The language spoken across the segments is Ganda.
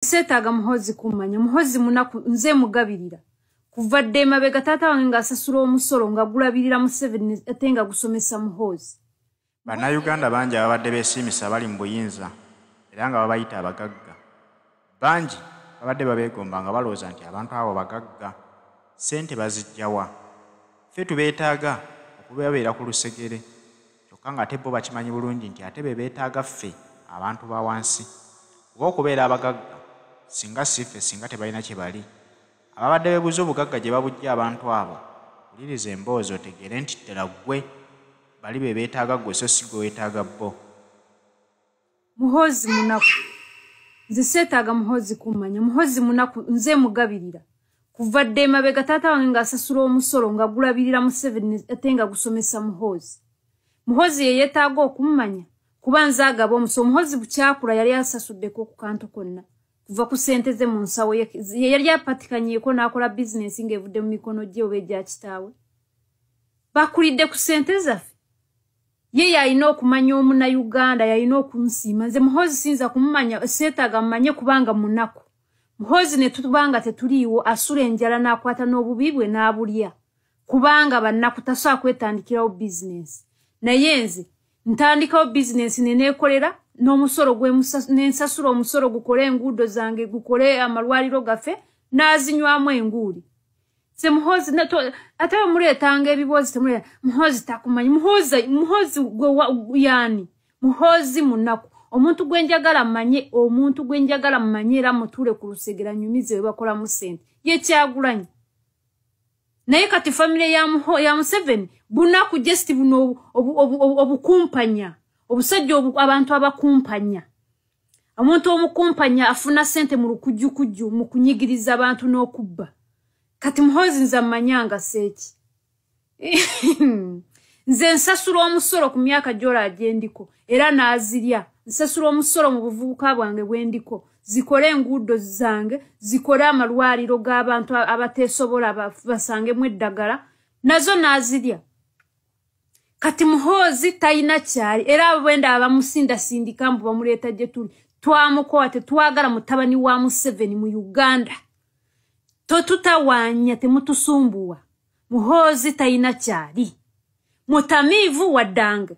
Setaga muhozi kumanya muhozi munaku nze mugabirira kuva dema bega tata wange ngasasula omusolo ngagulabirira mu 7 atenga gusomesa muhozi bana Uganda bangi abadde besimisa bali mu buyinza era nga babayita abagagga bangi abadde babegomba nga balooza nti abantu abo bagagga sente bazijjawa ffe tubeetaaga okubeera ku lusegere kyokka nga ate bo bakimanyi bulungi nti ate be beetaaga ffe abantu ba wansi kuba okubeera abagagga singa siffe singa tebalina kye bali ababadde beebuuza obugagga gye babujja abantu abo wuliriza emboozi otegere nti ddala ggwe bali be beetaaga ggwe so si gwe weetaaga bo muhozi munaku nze seetaaga muhozi kumanya muhozi munaku nze mugabirira kuva dema bega tata wange ngasasula omusolo ngagulabirira mu 7 atenga gusomesa muhozi ye yeetaaga okumanya kuba nze agaba omusolo muhozi bukyakula yali asasuddeko ku kantu konna kuva ku sente ze mu nsawo yali apatikanyeeko n'akola bizinesi ng'evudde mu mikono gye oba egya kitaawe bakulidde ku sente zaffe ye yalina okumanya Omunayuganda yalina okunsiima nze muhozi sinza kumumanya seetaaga mmanye kubanga munaku muhozi ne tutubanga tetuliiwo asula enjala n'akwata n'obubi bwe n'abulya kubanga bannaku tasobola kwetandikirawo bizinesi naye nze ntandikawo bizinesi neneekolera n'omusolo n'ensasula omusolo gukole enguudo zange gukole amalwaliro gaffe n'azinywamu enguuli se muhozi ate muleetanga ebiboozi temuleeta muhozi takumanyi muhozi gwe yani muhozi munaku omuntu gwenjagala mmanye era mutuule ku lusegera nyumize we bakola mu sente ye Kyagulanyi naye kati family ya Museveni bunaku just buno obukumpanya obusajja abantu abakumpanya omuntu omukumpanya afuna sente mu lukujjukujju mu kunyigiriza abantu n'okubba kati muhozi nza manyanga seeki nze nsasula omusolo ku myaka gy'ola agyendiko era n'azirya nsasula omusolo mu buvubuka bwange bwendiko zikole enguudo zange zikole amalwaliro g'abantu abateesobola basangemu eddagala nazo n'azirya kati muhozi tayina kyali era bwenda abamusindasindika mbu bamuleeta gye tuli twamukola tetwagala mutabani wa Museveni mu Uganda totutawaanya temutusumbuwa muhozi tayina kyali mutamiivu waddanga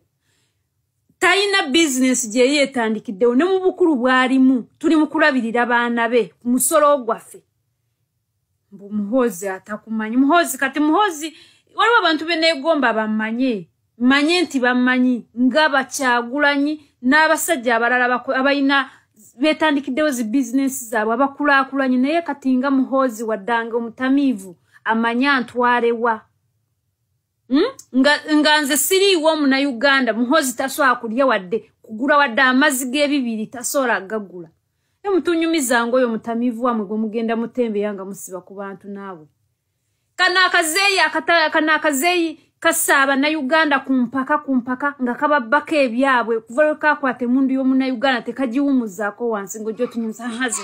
tayina bizinesi gye yeetandikiddewo ne mu bukulu bwalimu tuli mu kulabirira baana be ku musolo gwaffe mbu muhozi atakumanyi muhozi kati muhozi waliwo abantu beneegomba manye nti bamanyi nga Bakyagulanyi n'abasajja abalala abalina beetandikiddewo zi bizinesi zaabwe abakulaakulanye naye kati nga muhozi waddanga omutamiivu amanya ntwalewa nga nze siriiwo Omunayuganda muhozi tasobola kulya wadde kugula wadde amazzi g'ebibiri tasobola gagula mutunyumizanga oyo mutamiivu wamwe gwe mugenda mutembeya nga musiba ku bantu naabwe kana akazeeyi kasaaba na Uganda kumpaka nga kababbako ebyabwe kuva lwe kakwata emundu y'Omunayuganda tekagiwumuzaako wansi ng'ojja otunyumiza hazi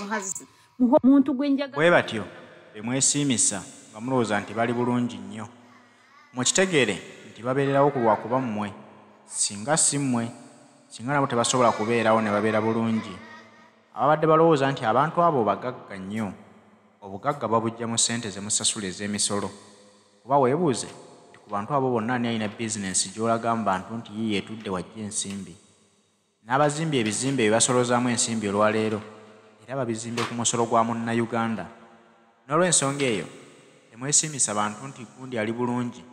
muntu gwenjaga bwe batyo bemwesiimisa nga mulowooza nti bali bulungi nnyo mukitegere nti babeererawo ku lwakuba mmwe singa si mmwe singa nabo tebasobola kubeerawo ne babeera bulungi ababadde balowooza nti abantu abo bagagga nnyo obugagga babujja mu ssente ze musasula ez'emisolo kuba weebuuze nti ku bantu abo bonna ani alina bizinesi gy'olaga mu bantu nti yiye etudde wajja ensimbi n'abazimbi ebizimbe bye basolozaamu ensimbi olwaleero era babizimbe ku musolo gwa Munnayuganda n'olw'ensonga eyo temwesiimisa bantu nti gundi ali bulungi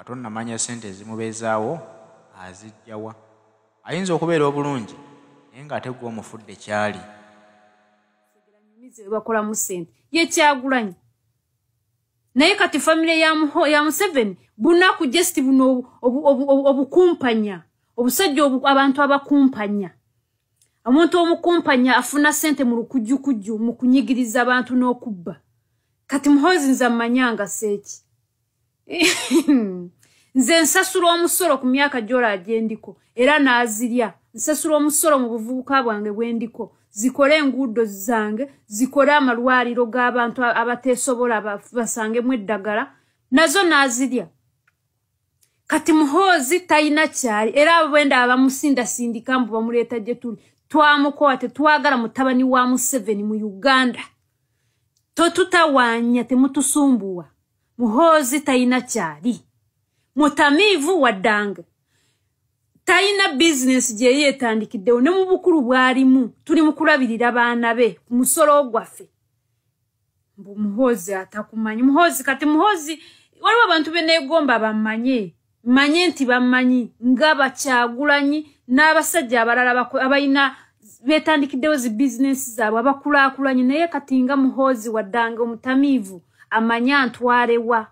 nga tonnamanya ssente ezimubeezaawo azijjawa ayinza okubeera obulungi naye ng'ate gwe omufudde kyali bakola mu ssente ye Kyagulanyi naye kati family ya Museveni bunaku just buno obukumpanya obusajja abantu abakumpanya omuntu omukumpanya afuna sente mu lukujjukujju mu kunyigiriza abantu n'okubba kati muhozi nza manyanga seeki nze nsasula omusolo ku myaka gy'ola agyendiko era n'azirya nsasula omusolo mu buvubuka bwange bwendiko zikole enguudo zange zikole amalwaliro g'abantu abateesobola basangemu eddagala nazo n'azirya kati muhozi tayina kyali era bwenda abamusindasindika mbu bamuleeta gye tuli twamukoa tetwagala mutabani wa Museveni mu Uganda totutawanya temutusumbuwa Muhoozi tayina kyali mutamivu waddanga tayina business je yetandikiddewo ne mu bukulu bwalimu tuli mukulabirira baana be ku musolo gwaffe mbu Muhoozi atakumanyi Muhoozi kati Muhoozi waliwo abantu beneegomba bamanye manye nti bamanyi ngaba Kyagulanyi n'abasajja abalala abayina betandikiddewo zi business zaabwe abakulaakulanye naye kati nga Muhoozi waddanga omutamivu amanya ntwalewa